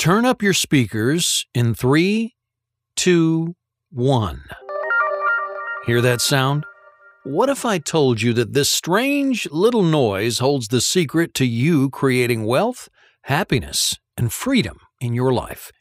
Turn up your speakers in 3, 2, 1. Hear that sound? What if I told you that this strange little noise holds the secret to you creating wealth, happiness, and freedom in your life?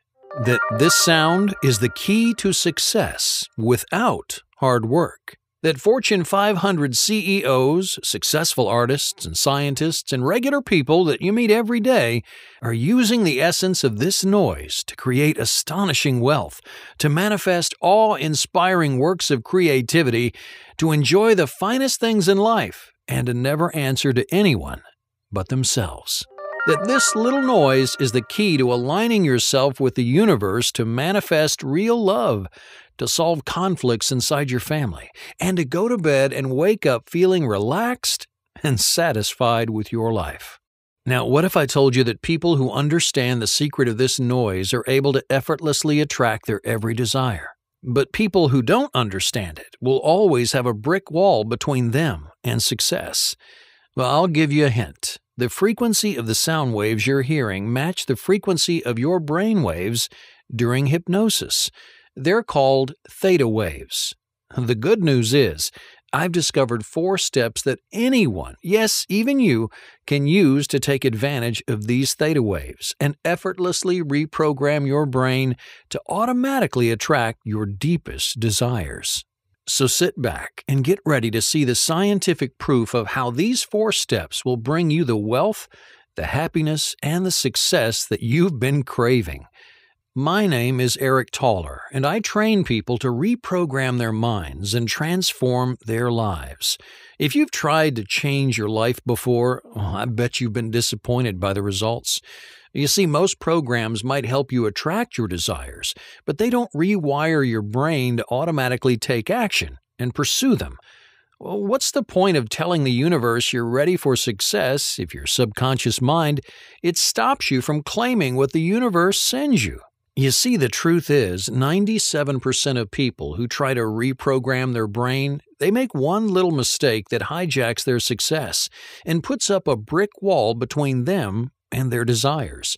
That this sound is the key to success without hard work? That Fortune 500 CEOs, successful artists and scientists, and regular people that you meet every day are using the essence of this noise to create astonishing wealth, to manifest awe-inspiring works of creativity, to enjoy the finest things in life, and to never answer to anyone but themselves. That this little noise is the key to aligning yourself with the universe to manifest real love, to solve conflicts inside your family, and to go to bed and wake up feeling relaxed and satisfied with your life. Now, what if I told you that people who understand the secret of this noise are able to effortlessly attract their every desire? But people who don't understand it will always have a brick wall between them and success. Well, I'll give you a hint. The frequency of the sound waves you're hearing match the frequency of your brain waves during hypnosis. They're called theta waves. The good news is, I've discovered 4 steps that anyone, yes, even you, can use to take advantage of these theta waves and effortlessly reprogram your brain to automatically attract your deepest desires. So sit back and get ready to see the scientific proof of how these 4 steps will bring you the wealth, the happiness, and the success that you've been craving. My name is Erect, and I train people to reprogram their minds and transform their lives. If you've tried to change your life before, I bet you've been disappointed by the results. You see, most programs might help you attract your desires, but they don't rewire your brain to automatically take action and pursue them. Well, what's the point of telling the universe you're ready for success if your subconscious mind, it stops you from claiming what the universe sends you? You see, the truth is, 97% of people who try to reprogram their brain, they make one little mistake that hijacks their success and puts up a brick wall between them and their desires.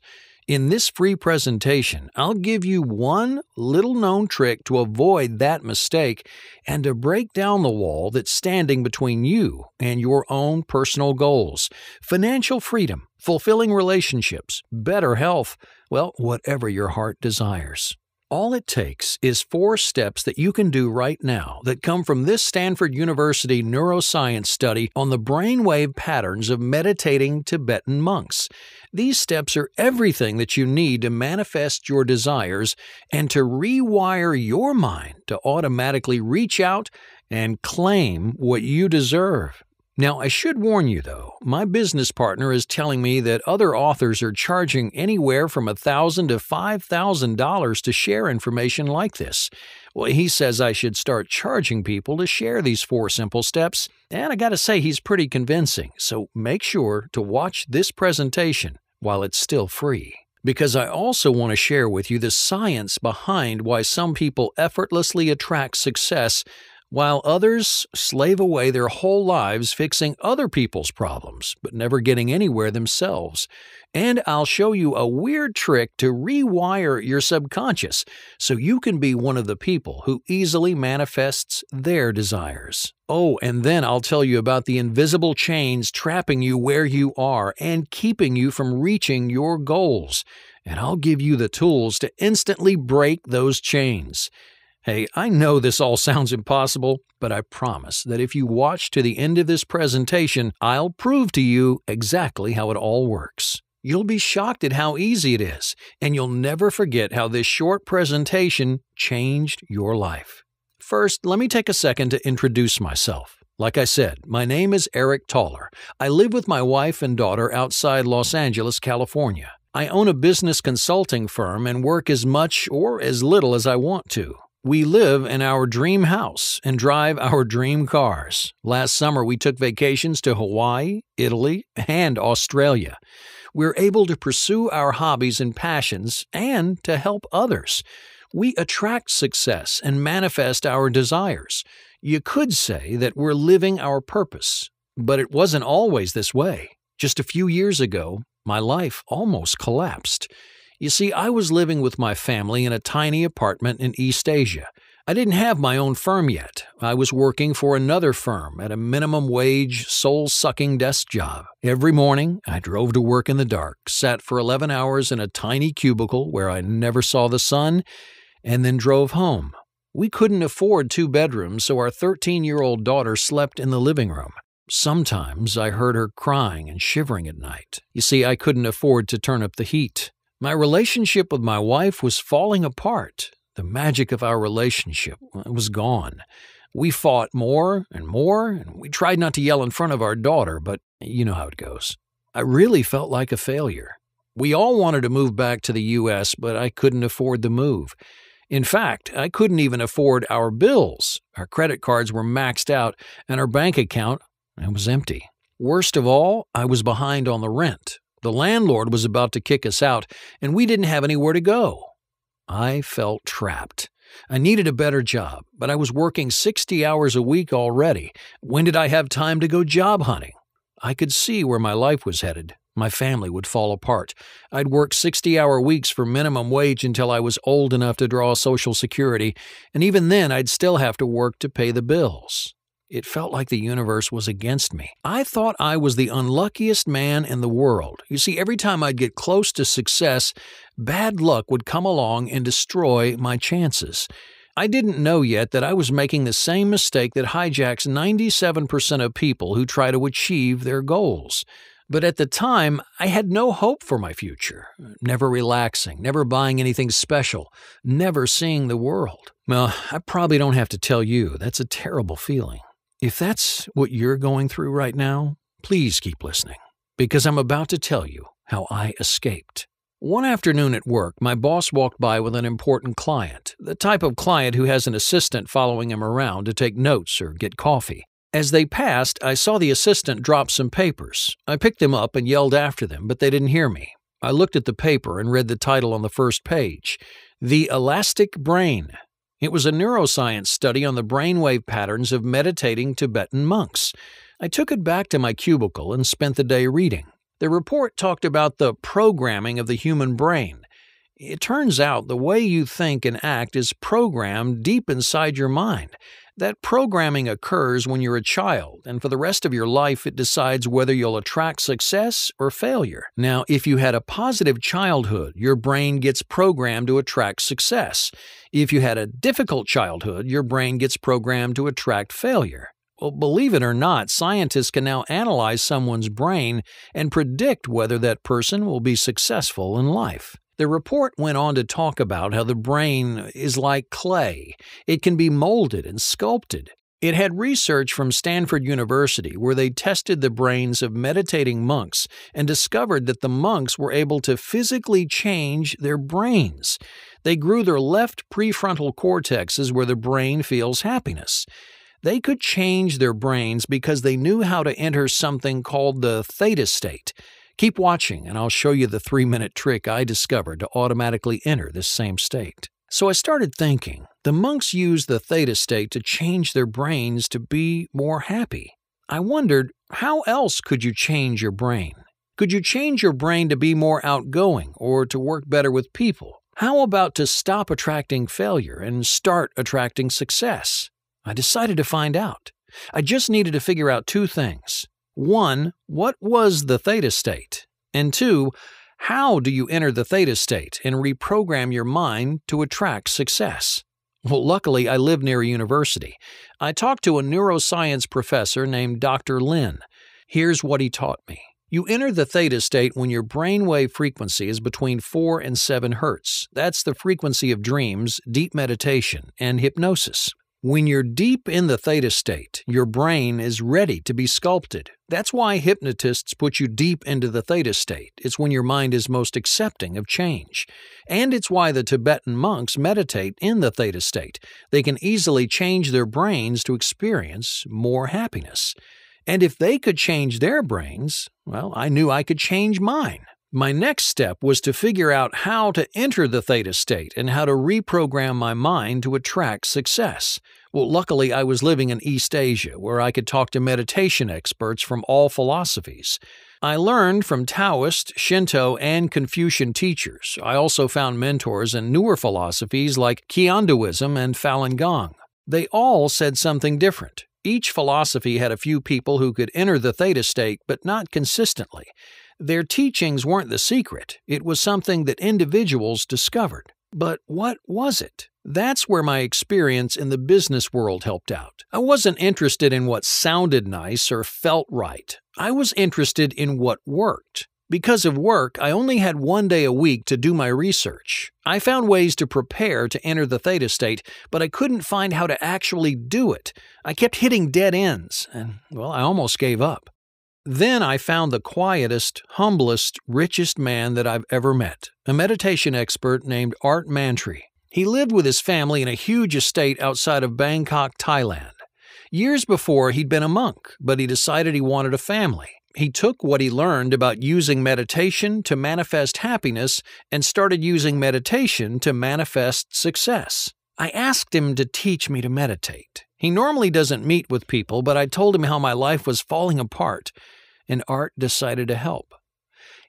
In this free presentation, I'll give you one little-known trick to avoid that mistake and to break down the wall that's standing between you and your own personal goals, financial freedom, fulfilling relationships, better health, well, whatever your heart desires. All it takes is 4 steps that you can do right now that come from this Stanford University neuroscience study on the brainwave patterns of meditating Tibetan monks. These steps are everything that you need to manifest your desires and to rewire your mind to automatically reach out and claim what you deserve. Now, I should warn you, though, my business partner is telling me that other authors are charging anywhere from $1,000 to $5,000 to share information like this. Well, he says I should start charging people to share these 4 simple steps, and I gotta say he's pretty convincing, so make sure to watch this presentation while it's still free. Because I also want to share with you the science behind why some people effortlessly attract success while others slave away their whole lives fixing other people's problems, but never getting anywhere themselves. And I'll show you a weird trick to rewire your subconscious so you can be one of the people who easily manifests their desires. Oh, and then I'll tell you about the invisible chains trapping you where you are and keeping you from reaching your goals. And I'll give you the tools to instantly break those chains. Hey, I know this all sounds impossible, but I promise that if you watch to the end of this presentation, I'll prove to you exactly how it all works. You'll be shocked at how easy it is, and you'll never forget how this short presentation changed your life. First, let me take a second to introduce myself. Like I said, my name is Erect. I live with my wife and daughter outside Los Angeles, California. I own a business consulting firm and work as much or as little as I want to. We live in our dream house and drive our dream cars. Last summer, we took vacations to Hawaii, Italy, and Australia. We're able to pursue our hobbies and passions and to help others. We attract success and manifest our desires. You could say that we're living our purpose, but it wasn't always this way. Just a few years ago, my life almost collapsed. You see, I was living with my family in a tiny apartment in East Asia. I didn't have my own firm yet. I was working for another firm at a minimum wage, soul-sucking desk job. Every morning, I drove to work in the dark, sat for 11 hours in a tiny cubicle where I never saw the sun, and then drove home. We couldn't afford 2 bedrooms, so our 13-year-old daughter slept in the living room. Sometimes I heard her crying and shivering at night. You see, I couldn't afford to turn up the heat. My relationship with my wife was falling apart. The magic of our relationship was gone. We fought more, and we tried not to yell in front of our daughter, but you know how it goes. I really felt like a failure. We all wanted to move back to the U.S., but I couldn't afford the move. In fact, I couldn't even afford our bills. Our credit cards were maxed out, and our bank account was empty. Worst of all, I was behind on the rent. The landlord was about to kick us out, and we didn't have anywhere to go. I felt trapped. I needed a better job, but I was working 60 hours a week already. When did I have time to go job hunting? I could see where my life was headed. My family would fall apart. I'd work 60-hour weeks for minimum wage until I was old enough to draw Social Security, and even then I'd still have to work to pay the bills. It felt like the universe was against me. I thought I was the unluckiest man in the world. You see, every time I'd get close to success, bad luck would come along and destroy my chances. I didn't know yet that I was making the same mistake that hijacks 97% of people who try to achieve their goals. But at the time, I had no hope for my future. Never relaxing, never buying anything special, never seeing the world. Well, I probably don't have to tell you, that's a terrible feeling. If that's what you're going through right now, please keep listening, because I'm about to tell you how I escaped. One afternoon at work, my boss walked by with an important client, the type of client who has an assistant following him around to take notes or get coffee. As they passed, I saw the assistant drop some papers. I picked them up and yelled after them, but they didn't hear me. I looked at the paper and read the title on the first page, The Elastic Brain. It was a neuroscience study on the brainwave patterns of meditating Tibetan monks. I took it back to my cubicle and spent the day reading. The report talked about the programming of the human brain. It turns out the way you think and act is programmed deep inside your mind. That programming occurs when you're a child, and for the rest of your life it decides whether you'll attract success or failure. Now, if you had a positive childhood, your brain gets programmed to attract success. If you had a difficult childhood, your brain gets programmed to attract failure. Well, believe it or not, scientists can now analyze someone's brain and predict whether that person will be successful in life. The report went on to talk about how the brain is like clay. It can be molded and sculpted. It had research from Stanford University where they tested the brains of meditating monks and discovered that the monks were able to physically change their brains. They grew their left prefrontal cortexes where the brain feels happiness. They could change their brains because they knew how to enter something called the theta state. Keep watching, and I'll show you the 3-minute trick I discovered to automatically enter this same state. So I started thinking, the monks used the theta state to change their brains to be more happy. I wondered, how else could you change your brain? Could you change your brain to be more outgoing or to work better with people? How about to stop attracting failure and start attracting success? I decided to find out. I just needed to figure out 2 things. 1, what was the theta state? And 2, how do you enter the theta state and reprogram your mind to attract success? Well, luckily, I live near a university. I talked to a neuroscience professor named Dr. Lin. Here's what he taught me. You enter the theta state when your brainwave frequency is between 4 and 7 hertz. That's the frequency of dreams, deep meditation, and hypnosis. When you're deep in the theta state, your brain is ready to be sculpted. That's why hypnotists put you deep into the theta state. It's when your mind is most accepting of change. And it's why the Tibetan monks meditate in the theta state. They can easily change their brains to experience more happiness. And if they could change their brains, well, I knew I could change mine. My next step was to figure out how to enter the theta state and how to reprogram my mind to attract success. Well, luckily, I was living in East Asia, where I could talk to meditation experts from all philosophies. I learned from Taoist, Shinto, and Confucian teachers. I also found mentors in newer philosophies like Qianduism and Falun Gong. They all said something different. Each philosophy had a few people who could enter the theta state, but not consistently. Their teachings weren't the secret. It was something that individuals discovered. But what was it? That's where my experience in the business world helped out. I wasn't interested in what sounded nice or felt right. I was interested in what worked. Because of work, I only had 1 day a week to do my research. I found ways to prepare to enter the theta state, but I couldn't find how to actually do it. I kept hitting dead ends, and, I almost gave up. Then I found the quietest, humblest, richest man that I've ever met, a meditation expert named Art Mantri. He lived with his family in a huge estate outside of Bangkok, Thailand. Years before, he'd been a monk, but he decided he wanted a family. He took what he learned about using meditation to manifest happiness and started using meditation to manifest success. I asked him to teach me to meditate. He normally doesn't meet with people, but I told him how my life was falling apart, and Art decided to help.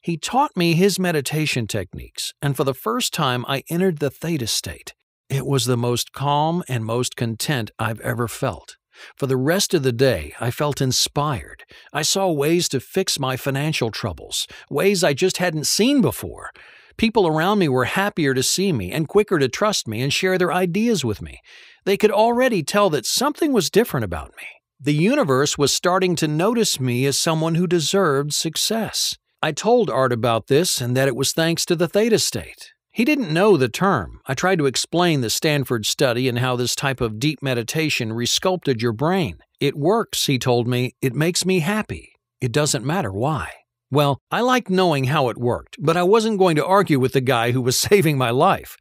He taught me his meditation techniques, and for the first time I entered the theta state. It was the most calm and most content I've ever felt. For the rest of the day, I felt inspired. I saw ways to fix my financial troubles, ways I just hadn't seen before. People around me were happier to see me and quicker to trust me and share their ideas with me. They could already tell that something was different about me. The universe was starting to notice me as someone who deserved success. I told Art about this and that it was thanks to the theta state. He didn't know the term. I tried to explain the Stanford study and how this type of deep meditation resculpted your brain. It works, he told me. It makes me happy. It doesn't matter why. Well, I liked knowing how it worked, but I wasn't going to argue with the guy who was saving my life.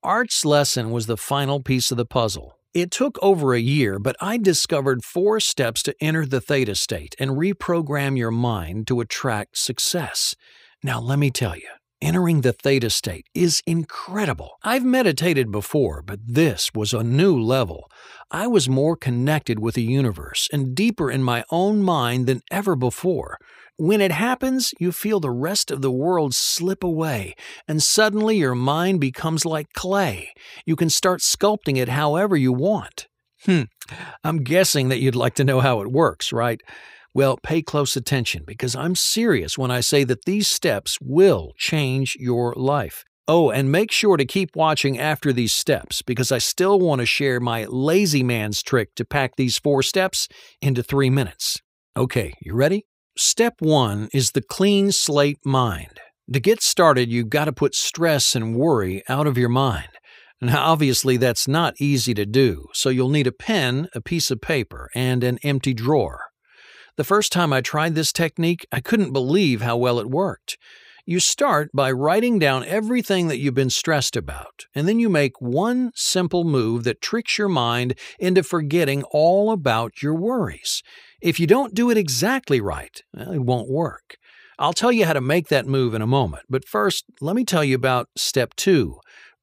Art's lesson was the final piece of the puzzle. It took over a year, but I discovered 4 steps to enter the theta state and reprogram your mind to attract success. Now, let me tell you, entering the theta state is incredible. I've meditated before, but this was a new level. I was more connected with the universe and deeper in my own mind than ever before. When it happens, you feel the rest of the world slip away, and suddenly your mind becomes like clay. You can start sculpting it however you want. I'm guessing that you'd like to know how it works, right? Well, pay close attention because I'm serious when I say that these steps will change your life. Oh, and make sure to keep watching after these steps because I still want to share my lazy man's trick to pack these 4 steps into 3 minutes. Okay, you ready? Step 1 is the clean slate mind. To get started, you've got to put stress and worry out of your mind. Now, obviously, that's not easy to do, so you'll need a pen, a piece of paper, and an empty drawer. The first time I tried this technique, I couldn't believe how well it worked. You start by writing down everything that you've been stressed about, and then you make one simple move that tricks your mind into forgetting all about your worries. If you don't do it exactly right, it won't work. I'll tell you how to make that move in a moment, but first, let me tell you about Step 2,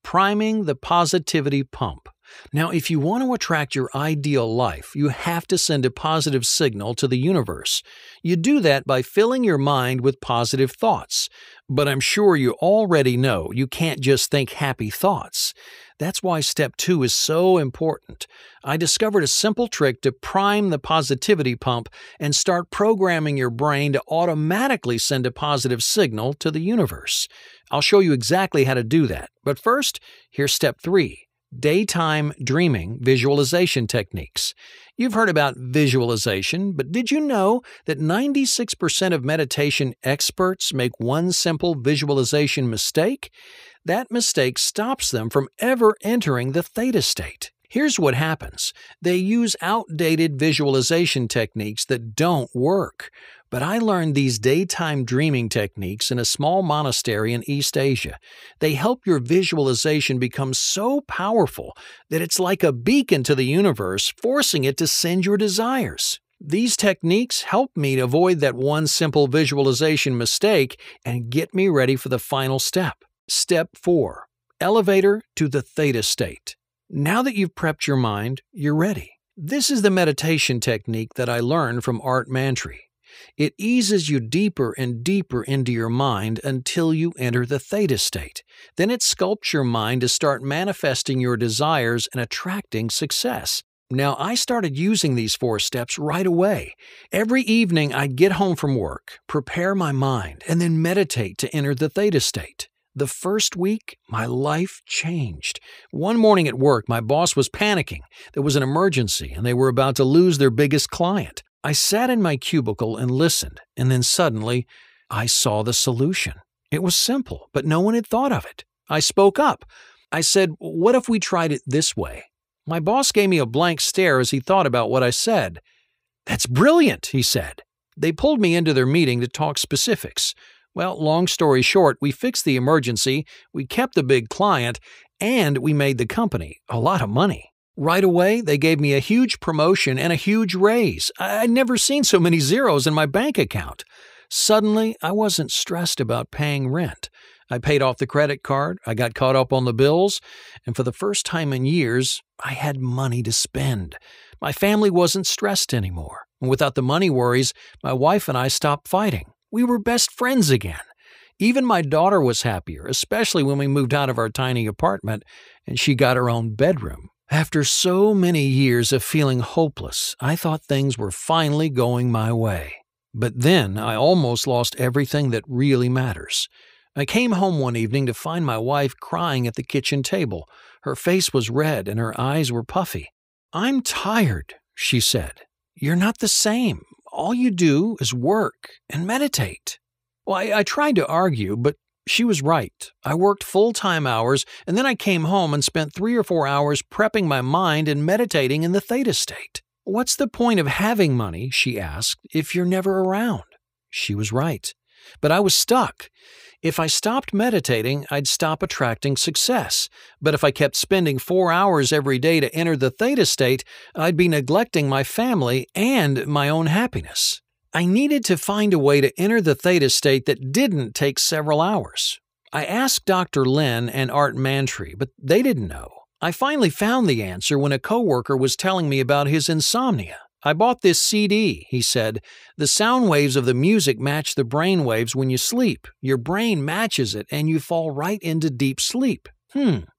priming the positivity pump. Now, if you want to attract your ideal life, you have to send a positive signal to the universe. You do that by filling your mind with positive thoughts. But I'm sure you already know you can't just think happy thoughts. That's why Step 2 is so important. I discovered a simple trick to prime the positivity pump and start programming your brain to automatically send a positive signal to the universe. I'll show you exactly how to do that. But first, here's Step 3. Daytime dreaming visualization techniques. You've heard about visualization, but did you know that 96% of meditation experts make one simple visualization mistake? That mistake stops them from ever entering the theta state. Here's what happens. They use outdated visualization techniques that don't work. But I learned these daytime dreaming techniques in a small monastery in East Asia. They help your visualization become so powerful that it's like a beacon to the universe, forcing it to send your desires. These techniques help me to avoid that one simple visualization mistake and get me ready for the final step. Step 4. Elevator to the theta state. Now that you've prepped your mind, you're ready. This is the meditation technique that I learned from Art Mantri. It eases you deeper and deeper into your mind until you enter the theta state. Then it sculpts your mind to start manifesting your desires and attracting success. Now, I started using these 4 steps right away. Every evening, I'd get home from work, prepare my mind, and then meditate to enter the theta state. The first week, my life changed. One morning at work, my boss was panicking. There was an emergency, and they were about to lose their biggest client. I sat in my cubicle and listened, and then suddenly, I saw the solution. It was simple, but no one had thought of it. I spoke up. I said, "What if we tried it this way?" My boss gave me a blank stare as he thought about what I said. "That's brilliant," he said. They pulled me into their meeting to talk specifics. Well, long story short, we fixed the emergency, we kept the big client, and we made the company a lot of money. Right away, they gave me a huge promotion and a huge raise. I'd never seen so many zeros in my bank account. Suddenly, I wasn't stressed about paying rent. I paid off the credit card, I got caught up on the bills, and for the first time in years, I had money to spend. My family wasn't stressed anymore. And without the money worries, my wife and I stopped fighting. We were best friends again. Even my daughter was happier, especially when we moved out of our tiny apartment and she got her own bedroom. After so many years of feeling hopeless, I thought things were finally going my way. But then I almost lost everything that really matters. I came home one evening to find my wife crying at the kitchen table. Her face was red and her eyes were puffy. "I'm tired," she said. "You're not the same. All you do is work and meditate." Well, I tried to argue, but she was right. I worked full-time hours, and then I came home and spent 3 or 4 hours prepping my mind and meditating in the theta state. "What's the point of having money," she asked, "if you're never around?" She was right. But I was stuck. If I stopped meditating, I'd stop attracting success. But if I kept spending 4 hours every day to enter the theta state, I'd be neglecting my family and my own happiness. I needed to find a way to enter the theta state that didn't take several hours. I asked Dr. Lin and Art Mantry, but they didn't know. I finally found the answer when a coworker was telling me about his insomnia. "I bought this CD," he said. "The sound waves of the music match the brain waves when you sleep. Your brain matches it and you fall right into deep sleep."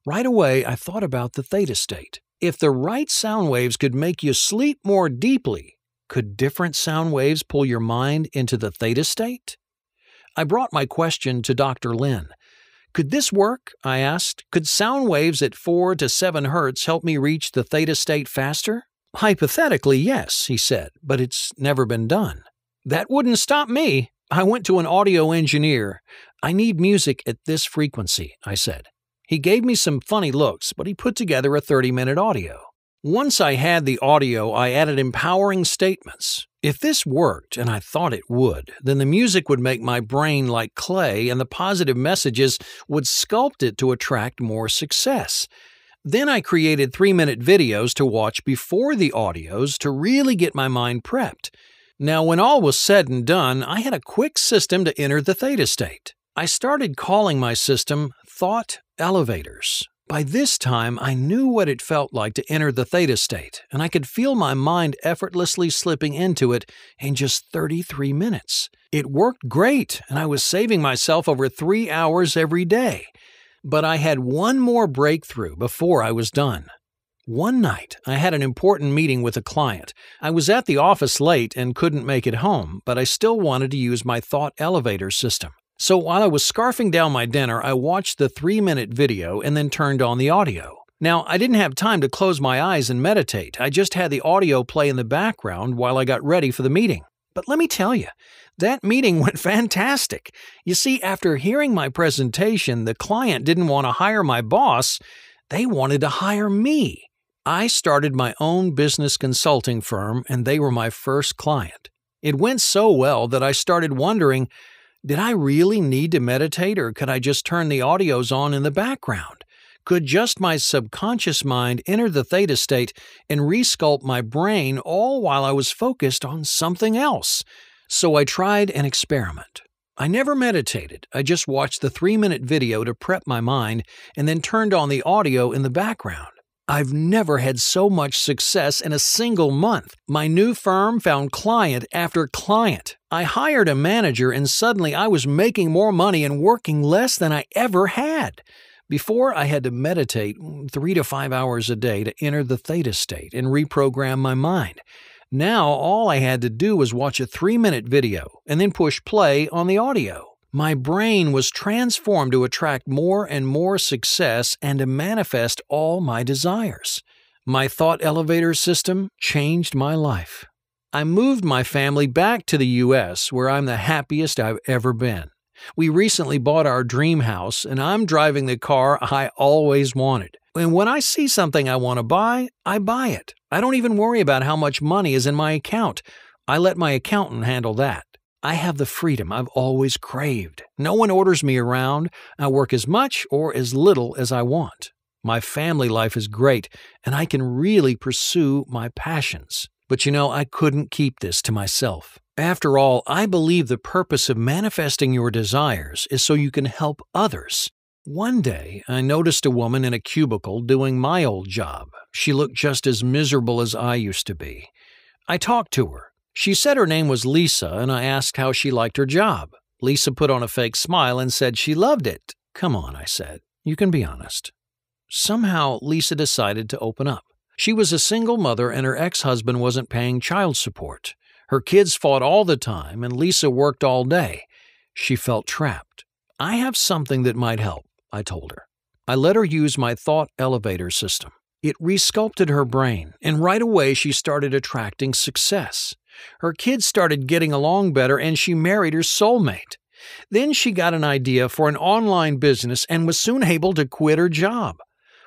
Right away, I thought about the theta state. If the right sound waves could make you sleep more deeply, could different sound waves pull your mind into the theta state? I brought my question to Dr. Lin. "Could this work?" I asked. "Could sound waves at 4 to 7 hertz help me reach the theta state faster?" "Hypothetically, yes," he said, "but it's never been done." That wouldn't stop me. I went to an audio engineer. "I need music at this frequency," I said. He gave me some funny looks, but he put together a 30-minute audio. Once I had the audio, I added empowering statements. If this worked, and I thought it would, then the music would make my brain like clay and the positive messages would sculpt it to attract more success. Then I created 3-minute videos to watch before the audios to really get my mind prepped. Now, when all was said and done, I had a quick system to enter the theta state. I started calling my system Thought Elevators. By this time, I knew what it felt like to enter the theta state, and I could feel my mind effortlessly slipping into it in just 33 minutes. It worked great, and I was saving myself over 3 hours every day. But I had one more breakthrough before I was done. One night, I had an important meeting with a client. I was at the office late and couldn't make it home, but I still wanted to use my thought elevator system. So while I was scarfing down my dinner, I watched the 3-minute video and then turned on the audio. Now, I didn't have time to close my eyes and meditate. I just had the audio play in the background while I got ready for the meeting. But let me tell you, that meeting went fantastic. You see, after hearing my presentation, the client didn't want to hire my boss. They wanted to hire me. I started my own business consulting firm, and they were my first client. It went so well that I started wondering, did I really need to meditate, or could I just turn the audios on in the background? Could just my subconscious mind enter the theta state and resculpt my brain all while I was focused on something else? So I tried an experiment. I never meditated. I just watched the 3-minute video to prep my mind and then turned on the audio in the background. I've never had so much success in a single month. My new firm found client after client. I hired a manager and suddenly I was making more money and working less than I ever had. Before, I had to meditate 3 to 5 hours a day to enter the theta state and reprogram my mind. Now, all I had to do was watch a 3-minute video and then push play on the audio. My brain was transformed to attract more and more success and to manifest all my desires. My thought elevator system changed my life. I moved my family back to the U.S., where I'm the happiest I've ever been. We recently bought our dream house, and I'm driving the car I always wanted. And when I see something I want to buy, I buy it. I don't even worry about how much money is in my account. I let my accountant handle that. I have the freedom I've always craved. No one orders me around. I work as much or as little as I want. My family life is great, and I can really pursue my passions. But I couldn't keep this to myself. After all, I believe the purpose of manifesting your desires is so you can help others. One day, I noticed a woman in a cubicle doing my old job. She looked just as miserable as I used to be. I talked to her. She said her name was Lisa, and I asked how she liked her job. Lisa put on a fake smile and said she loved it. Come on, I said. You can be honest. Somehow, Lisa decided to open up. She was a single mother and her ex-husband wasn't paying child support. Her kids fought all the time and Lisa worked all day. She felt trapped. I have something that might help, I told her. I let her use my thought elevator system. It resculpted her brain, and right away she started attracting success. Her kids started getting along better and she married her soulmate. Then she got an idea for an online business and was soon able to quit her job.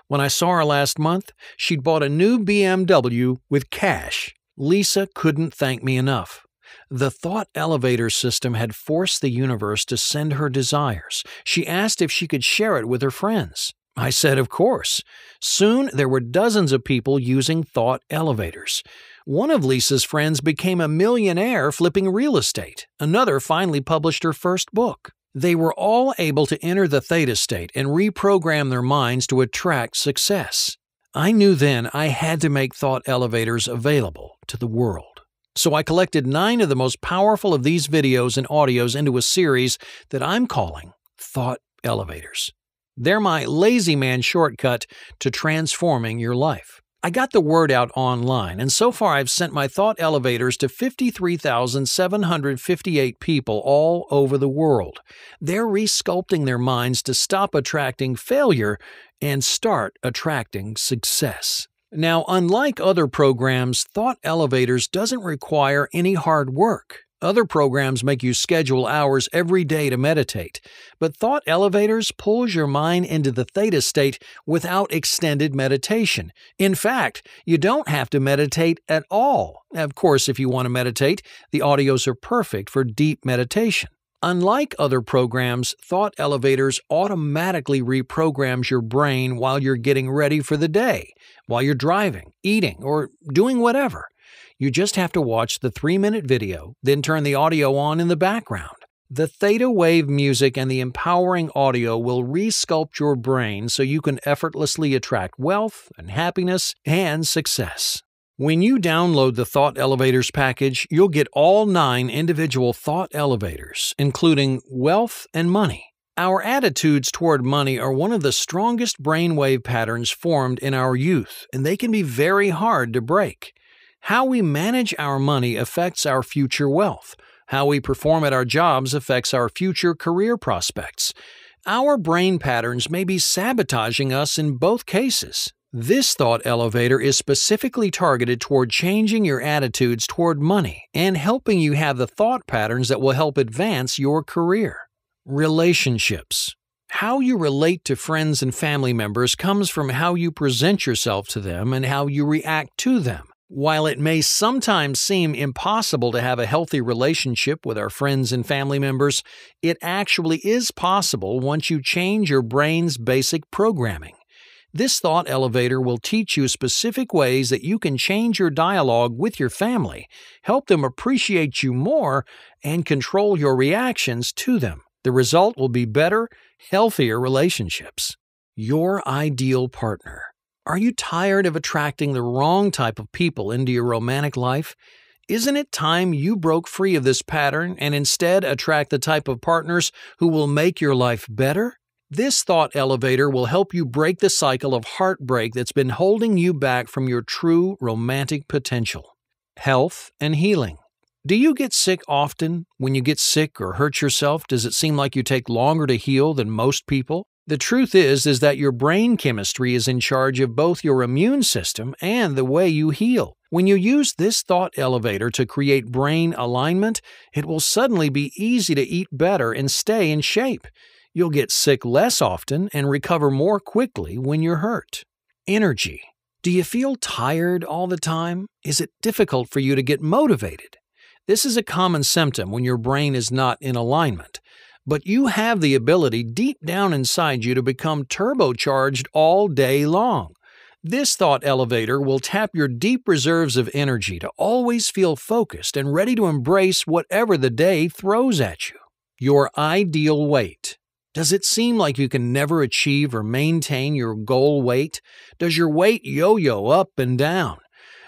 When I saw her last month, she'd bought a new BMW with cash. Lisa couldn't thank me enough. The thought elevator system had forced the universe to send her desires. She asked if she could share it with her friends. I said, of course. Soon, there were dozens of people using thought elevators. One of Lisa's friends became a millionaire flipping real estate. Another finally published her first book. They were all able to enter the theta state and reprogram their minds to attract success. I knew then I had to make thought elevators available to the world. So I collected 9 of the most powerful of these videos and audios into a series that I'm calling Thought Elevators. They're my lazy man shortcut to transforming your life. I got the word out online, and so far I've sent my thought elevators to 53,758 people all over the world. They're resculpting their minds to stop attracting failure and start attracting success. Now, unlike other programs, Thought Elevators doesn't require any hard work. Other programs make you schedule hours every day to meditate, but Thought Elevators pulls your mind into the theta state without extended meditation. In fact, you don't have to meditate at all. Of course, if you want to meditate, the audios are perfect for deep meditation. Unlike other programs, Thought Elevators automatically reprograms your brain while you're getting ready for the day, while you're driving, eating, or doing whatever. You just have to watch the 3-minute video, then turn the audio on in the background. The theta wave music and the empowering audio will resculpt your brain so you can effortlessly attract wealth and happiness and success. When you download the Thought Elevators package, you'll get all 9 individual thought elevators, including wealth and money. Our attitudes toward money are one of the strongest brainwave patterns formed in our youth, and they can be very hard to break. How we manage our money affects our future wealth. How we perform at our jobs affects our future career prospects. Our brain patterns may be sabotaging us in both cases. This thought elevator is specifically targeted toward changing your attitudes toward money and helping you have the thought patterns that will help advance your career. Relationships. How you relate to friends and family members comes from how you present yourself to them and how you react to them. While it may sometimes seem impossible to have a healthy relationship with our friends and family members, it actually is possible once you change your brain's basic programming. This thought elevator will teach you specific ways that you can change your dialogue with your family, help them appreciate you more, and control your reactions to them. The result will be better, healthier relationships. Your ideal partner. Are you tired of attracting the wrong type of people into your romantic life? Isn't it time you broke free of this pattern and instead attract the type of partners who will make your life better? This thought elevator will help you break the cycle of heartbreak that's been holding you back from your true romantic potential. Health and healing. Do you get sick often? When you get sick or hurt yourself, does it seem like you take longer to heal than most people? The truth is that your brain chemistry is in charge of both your immune system and the way you heal. When you use this thought elevator to create brain alignment, it will suddenly be easy to eat better and stay in shape. You'll get sick less often and recover more quickly when you're hurt. Energy. Do you feel tired all the time? Is it difficult for you to get motivated? This is a common symptom when your brain is not in alignment. But you have the ability deep down inside you to become turbocharged all day long. This thought elevator will tap your deep reserves of energy to always feel focused and ready to embrace whatever the day throws at you. Your ideal weight. Does it seem like you can never achieve or maintain your goal weight? Does your weight yo-yo up and down?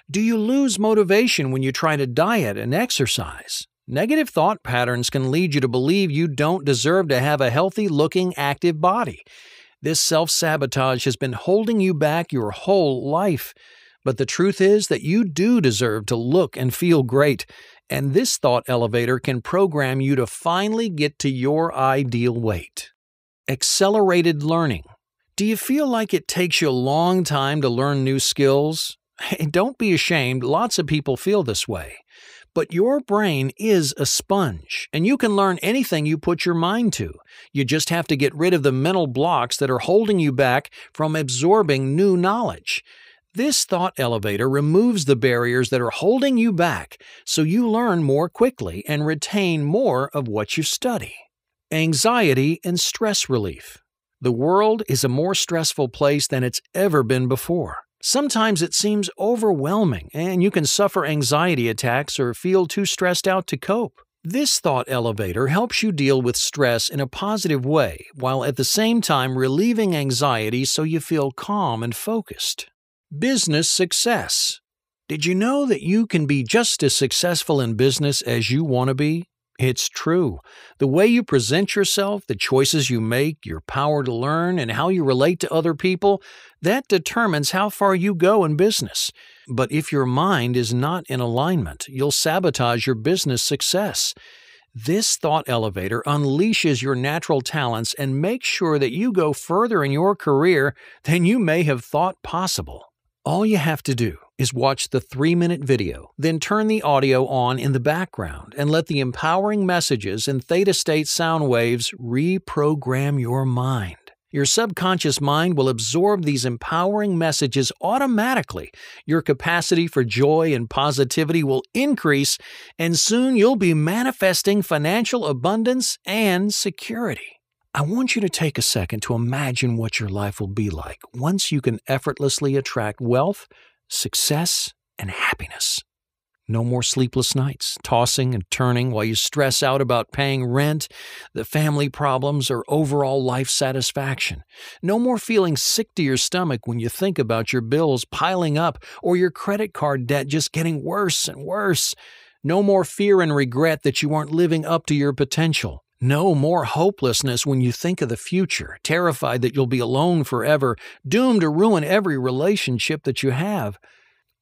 Do you lose motivation when you try to diet and exercise? Negative thought patterns can lead you to believe you don't deserve to have a healthy-looking, active body. This self-sabotage has been holding you back your whole life. But the truth is that you do deserve to look and feel great, and this thought elevator can program you to finally get to your ideal weight. Accelerated learning. Do you feel like it takes you a long time to learn new skills? Hey, don't be ashamed, lots of people feel this way. But your brain is a sponge, and you can learn anything you put your mind to. You just have to get rid of the mental blocks that are holding you back from absorbing new knowledge. This thought elevator removes the barriers that are holding you back so you learn more quickly and retain more of what you study. Anxiety and stress relief. The world is a more stressful place than it's ever been before. Sometimes it seems overwhelming, and you can suffer anxiety attacks or feel too stressed out to cope. This thought elevator helps you deal with stress in a positive way, while at the same time relieving anxiety so you feel calm and focused. Business success. Did you know that you can be just as successful in business as you want to be? It's true. The way you present yourself, the choices you make, your power to learn, and how you relate to other people, that determines how far you go in business. But if your mind is not in alignment, you'll sabotage your business success. This thought elevator unleashes your natural talents and makes sure that you go further in your career than you may have thought possible. All you have to do is watch the 3-minute video, then turn the audio on in the background and let the empowering messages and theta state sound waves reprogram your mind. Your subconscious mind will absorb these empowering messages automatically. Your capacity for joy and positivity will increase, and soon you'll be manifesting financial abundance and security. I want you to take a second to imagine what your life will be like once you can effortlessly attract wealth, success, and happiness. No more sleepless nights, tossing and turning while you stress out about paying rent, the family problems, or overall life satisfaction. No more feeling sick to your stomach when you think about your bills piling up or your credit card debt just getting worse and worse. No more fear and regret that you aren't living up to your potential. No more hopelessness when you think of the future, terrified that you'll be alone forever, doomed to ruin every relationship that you have.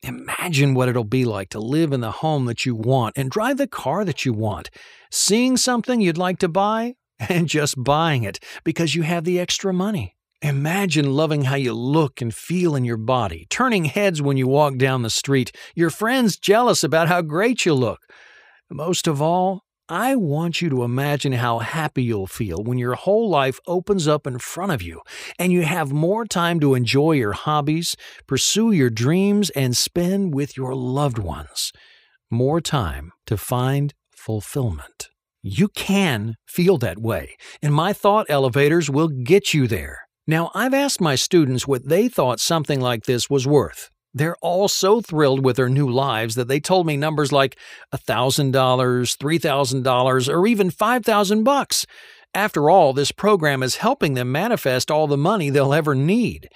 Imagine what it'll be like to live in the home that you want and drive the car that you want, seeing something you'd like to buy and just buying it because you have the extra money. Imagine loving how you look and feel in your body, turning heads when you walk down the street, your friends jealous about how great you look. Most of all, I want you to imagine how happy you'll feel when your whole life opens up in front of you and you have more time to enjoy your hobbies, pursue your dreams, and spend with your loved ones. More time to find fulfillment. You can feel that way, and my thought elevators will get you there. Now, I've asked my students what they thought something like this was worth. They're all so thrilled with their new lives that they told me numbers like $1,000, $3,000, or even $5,000. After all, this program is helping them manifest all the money they'll ever need.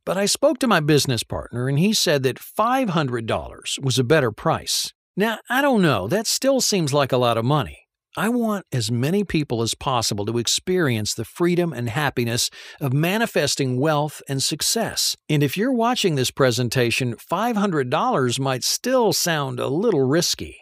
But I spoke to my business partner and he said that $500 was a better price. Now, I don't know, that still seems like a lot of money. I want as many people as possible to experience the freedom and happiness of manifesting wealth and success. And if you're watching this presentation, $500 might still sound a little risky.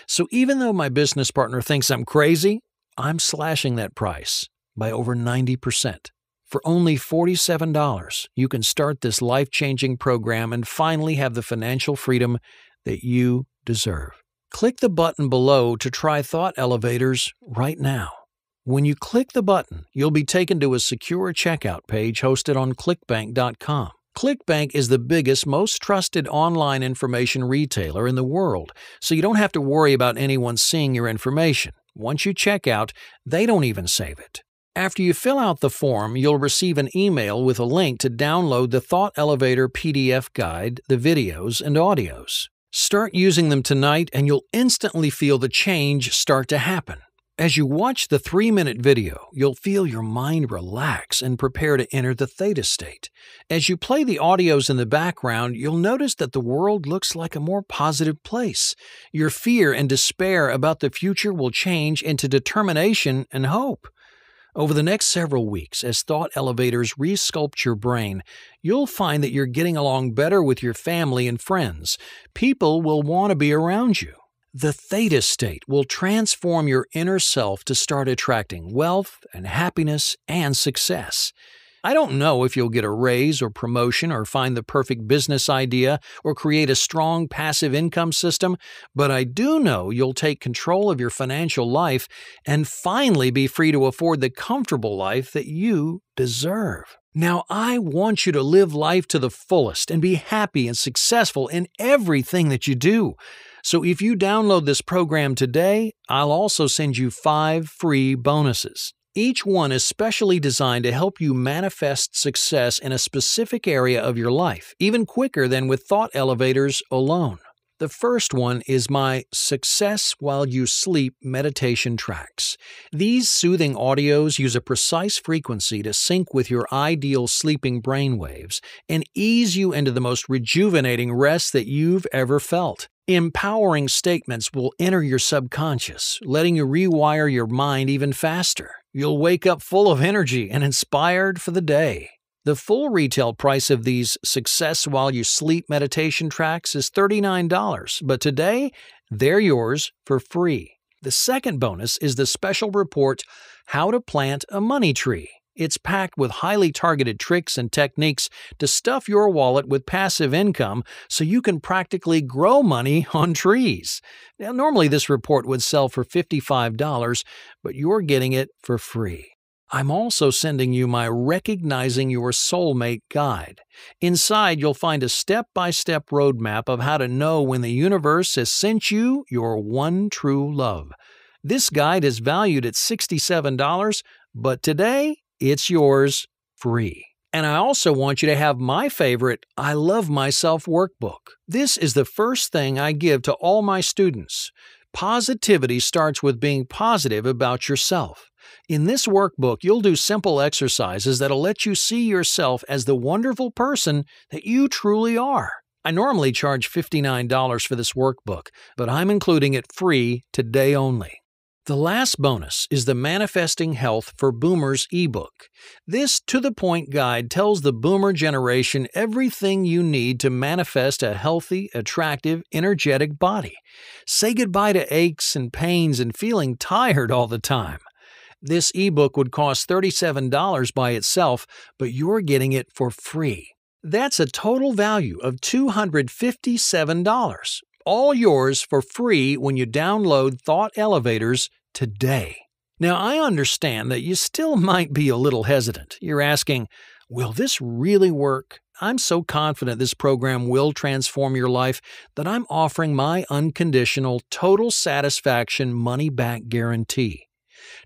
So even though my business partner thinks I'm crazy, I'm slashing that price by over 90%. For only $47, you can start this life-changing program and finally have the financial freedom that you deserve. Click the button below to try Thought Elevators right now. When you click the button, you'll be taken to a secure checkout page hosted on ClickBank.com. ClickBank is the biggest, most trusted online information retailer in the world, so you don't have to worry about anyone seeing your information. Once you check out, they don't even save it. After you fill out the form, you'll receive an email with a link to download the Thought Elevator PDF guide, the videos, and audios. Start using them tonight and you'll instantly feel the change start to happen. As you watch the 3-minute video, you'll feel your mind relax and prepare to enter the theta state. As you play the audios in the background, you'll notice that the world looks like a more positive place. Your fear and despair about the future will change into determination and hope. Over the next several weeks, as thought elevators resculpt your brain, you'll find that you're getting along better with your family and friends. People will want to be around you. The theta state will transform your inner self to start attracting wealth and happiness and success. I don't know if you'll get a raise or promotion or find the perfect business idea or create a strong passive income system, but I do know you'll take control of your financial life and finally be free to afford the comfortable life that you deserve. Now, I want you to live life to the fullest and be happy and successful in everything that you do. So if you download this program today, I'll also send you 5 free bonuses. Each one is specially designed to help you manifest success in a specific area of your life, even quicker than with thought elevators alone. The first one is my Success While You Sleep meditation tracks. These soothing audios use a precise frequency to sync with your ideal sleeping brainwaves and ease you into the most rejuvenating rest that you've ever felt. Empowering statements will enter your subconscious, letting you rewire your mind even faster. You'll wake up full of energy and inspired for the day. The full retail price of these Success While You Sleep meditation tracks is $39, but today, they're yours for free. The second bonus is the special report, How to Plant a Money Tree. It's packed with highly targeted tricks and techniques to stuff your wallet with passive income so you can practically grow money on trees. Now, normally this report would sell for $55, but you're getting it for free. I'm also sending you my Recognizing Your Soulmate guide. Inside, you'll find a step-by-step roadmap of how to know when the universe has sent you your one true love. This guide is valued at $67, but today, it's yours free. And I also want you to have my favorite I Love Myself workbook. This is the first thing I give to all my students. Positivity starts with being positive about yourself. In this workbook, you'll do simple exercises that'll let you see yourself as the wonderful person that you truly are. I normally charge $59 for this workbook, but I'm including it free today only. The last bonus is the Manifesting Health for Boomers ebook. This to-the-point guide tells the boomer generation everything you need to manifest a healthy, attractive, energetic body. Say goodbye to aches and pains and feeling tired all the time. This ebook would cost $37 by itself, but you're getting it for free. That's a total value of $257. All yours for free when you download Thought Elevators today. Now, I understand that you still might be a little hesitant. You're asking, will this really work? I'm so confident this program will transform your life that I'm offering my unconditional, total satisfaction money-back guarantee.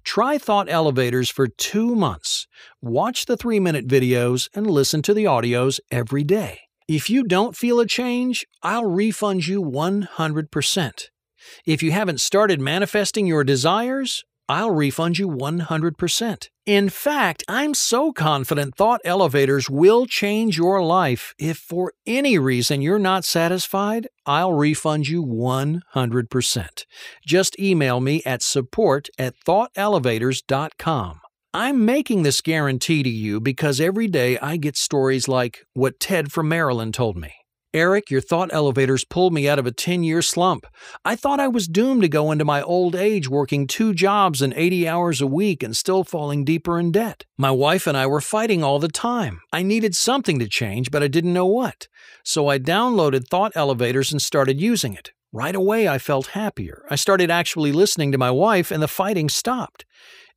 Try Thought Elevators for 2 months. Watch the 3-minute videos and listen to the audios every day. If you don't feel a change, I'll refund you 100%. If you haven't started manifesting your desires, I'll refund you 100%. In fact, I'm so confident thought elevators will change your life. If for any reason you're not satisfied, I'll refund you 100%. Just email me at support@thoughtelevators.com. I'm making this guarantee to you because every day I get stories like what Ted from Maryland told me. Eric, your thought elevators pulled me out of a 10-year slump. I thought I was doomed to go into my old age working 2 jobs and 80 hours a week and still falling deeper in debt. My wife and I were fighting all the time. I needed something to change, but I didn't know what. So I downloaded Thought Elevators and started using it. Right away, I felt happier. I started actually listening to my wife, and the fighting stopped.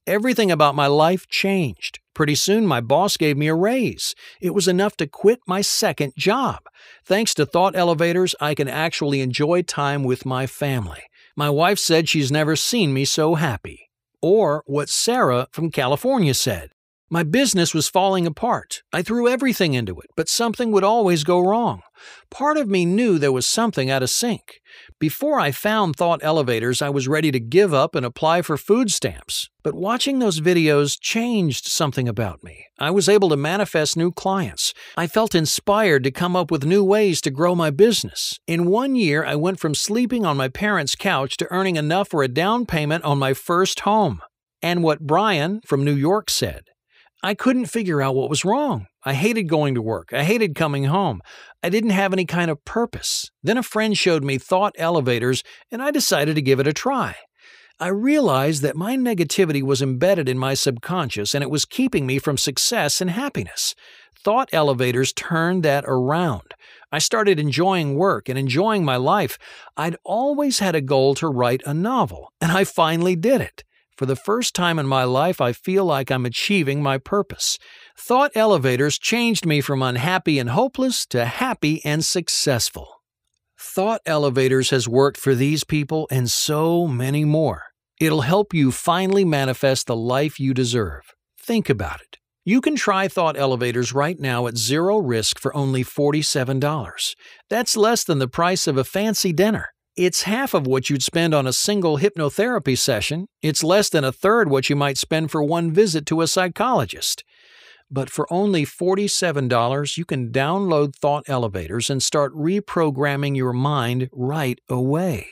Everything about my life changed. Pretty soon, my boss gave me a raise. It was enough to quit my second job. Thanks to Thought Elevators, I can actually enjoy time with my family. My wife said she's never seen me so happy. Or what Sarah from California said. My business was falling apart. I threw everything into it, but something would always go wrong. Part of me knew there was something out of sync. Before I found Thought Elevators, I was ready to give up and apply for food stamps. But watching those videos changed something about me. I was able to manifest new clients. I felt inspired to come up with new ways to grow my business. In 1 year, I went from sleeping on my parents' couch to earning enough for a down payment on my first home. And what Brian from New York said. I couldn't figure out what was wrong. I hated going to work. I hated coming home. I didn't have any kind of purpose. Then a friend showed me Thought Elevators, and I decided to give it a try. I realized that my negativity was embedded in my subconscious, and it was keeping me from success and happiness. Thought Elevators turned that around. I started enjoying work and enjoying my life. I'd always had a goal to write a novel, and I finally did it. For the first time in my life, I feel like I'm achieving my purpose. Thought Elevators changed me from unhappy and hopeless to happy and successful. Thought Elevators has worked for these people and so many more. It'll help you finally manifest the life you deserve. Think about it. You can try Thought Elevators right now at zero risk for only $47. That's less than the price of a fancy dinner. It's half of what you'd spend on a single hypnotherapy session. It's less than a third what you might spend for one visit to a psychologist. But for only $47, you can download Thought Elevators and start reprogramming your mind right away.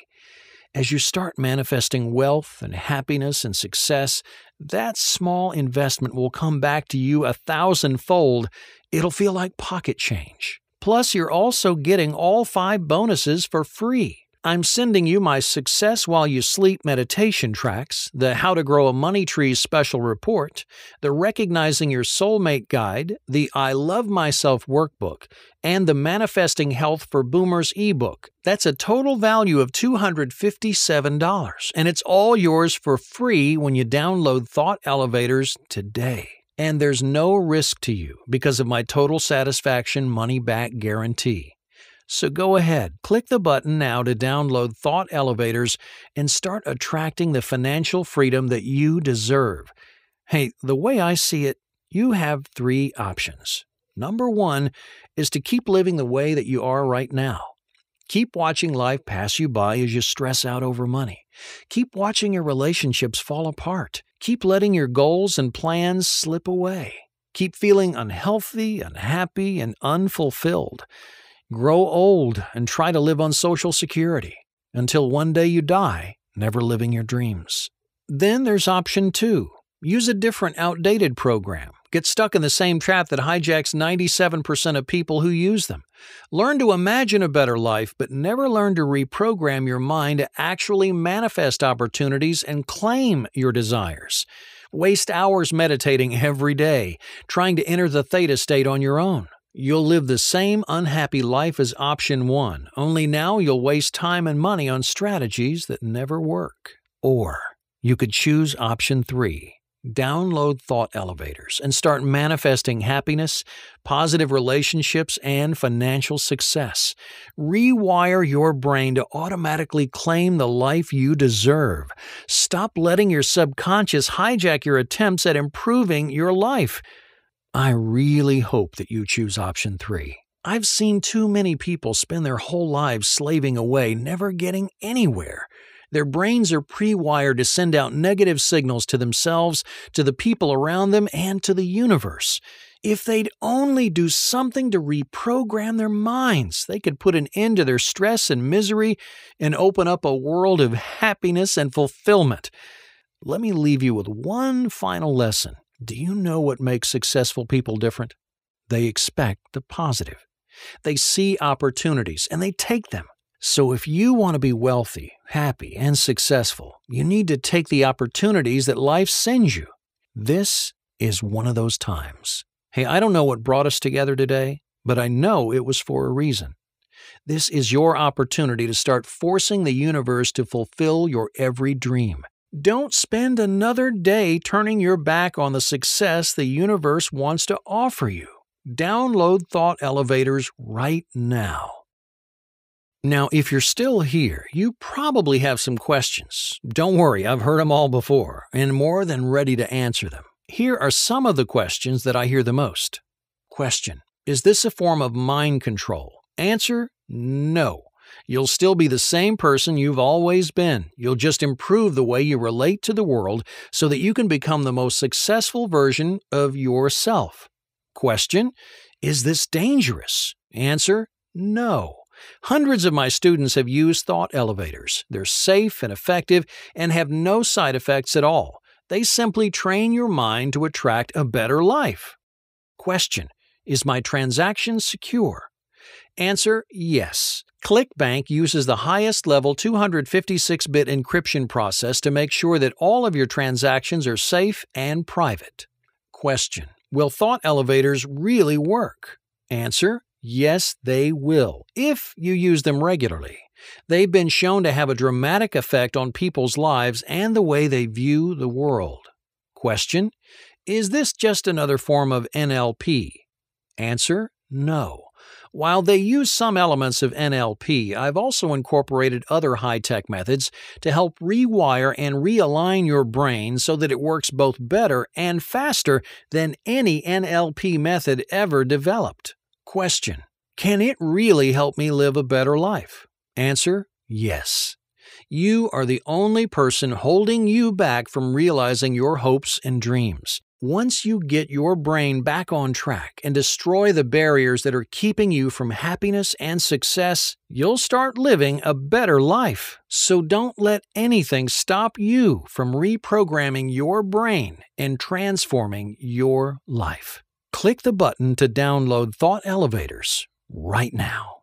As you start manifesting wealth and happiness and success, that small investment will come back to you 1,000-fold. It'll feel like pocket change. Plus, you're also getting all 5 bonuses for free. I'm sending you my Success While You Sleep meditation tracks, the How to Grow a Money Tree special report, the Recognizing Your Soulmate guide, the I Love Myself workbook, and the Manifesting Health for Boomers ebook. That's a total value of $257, and it's all yours for free when you download Thought Elevators today. And there's no risk to you because of my total satisfaction money-back guarantee. So go ahead, click the button now to download Thought Elevators and start attracting the financial freedom that you deserve. Hey, the way I see it, you have 3 options. Number 1 is to keep living the way that you are right now. Keep watching life pass you by as you stress out over money. Keep watching your relationships fall apart. Keep letting your goals and plans slip away. Keep feeling unhealthy, unhappy, and unfulfilled. Grow old and try to live on Social Security until one day you die, never living your dreams. Then there's option 2. Use a different, outdated program. Get stuck in the same trap that hijacks 97% of people who use them. Learn to imagine a better life, but never learn to reprogram your mind to actually manifest opportunities and claim your desires. Waste hours meditating every day, trying to enter the theta state on your own. You'll live the same unhappy life as option 1, only now you'll waste time and money on strategies that never work. Or you could choose option 3. Download Thought Elevators and start manifesting happiness, positive relationships, and financial success. Rewire your brain to automatically claim the life you deserve. Stop letting your subconscious hijack your attempts at improving your life. I really hope that you choose option 3. I've seen too many people spend their whole lives slaving away, never getting anywhere. Their brains are pre-wired to send out negative signals to themselves, to the people around them, and to the universe. If they'd only do something to reprogram their minds, they could put an end to their stress and misery and open up a world of happiness and fulfillment. Let me leave you with one final lesson. Do you know what makes successful people different? They expect the positive. They see opportunities and they take them. So if you want to be wealthy, happy, and successful, you need to take the opportunities that life sends you. This is one of those times. Hey, I don't know what brought us together today, but I know it was for a reason. This is your opportunity to start forcing the universe to fulfill your every dream. Don't spend another day turning your back on the success the universe wants to offer you. Download Thought Elevators right now. Now, if you're still here, you probably have some questions. Don't worry, I've heard them all before, and more than ready to answer them. Here are some of the questions that I hear the most. Question: is this a form of mind control? Answer: no. You'll still be the same person you've always been. You'll just improve the way you relate to the world so that you can become the most successful version of yourself. Question: is this dangerous? Answer: no. Hundreds of my students have used thought elevators. They're safe and effective and have no side effects at all. They simply train your mind to attract a better life. Question: is my transaction secure? Answer: yes. ClickBank uses the highest level 256-bit encryption process to make sure that all of your transactions are safe and private. Question: will thought elevators really work? Answer: yes, they will, if you use them regularly. They've been shown to have a dramatic effect on people's lives and the way they view the world. Question: is this just another form of NLP? Answer: no. While they use some elements of NLP, I've also incorporated other high-tech methods to help rewire and realign your brain so that it works both better and faster than any NLP method ever developed. Question: can it really help me live a better life? Answer: yes. You are the only person holding you back from realizing your hopes and dreams. Once you get your brain back on track and destroy the barriers that are keeping you from happiness and success, you'll start living a better life. So don't let anything stop you from reprogramming your brain and transforming your life. Click the button to download Thought Elevators right now.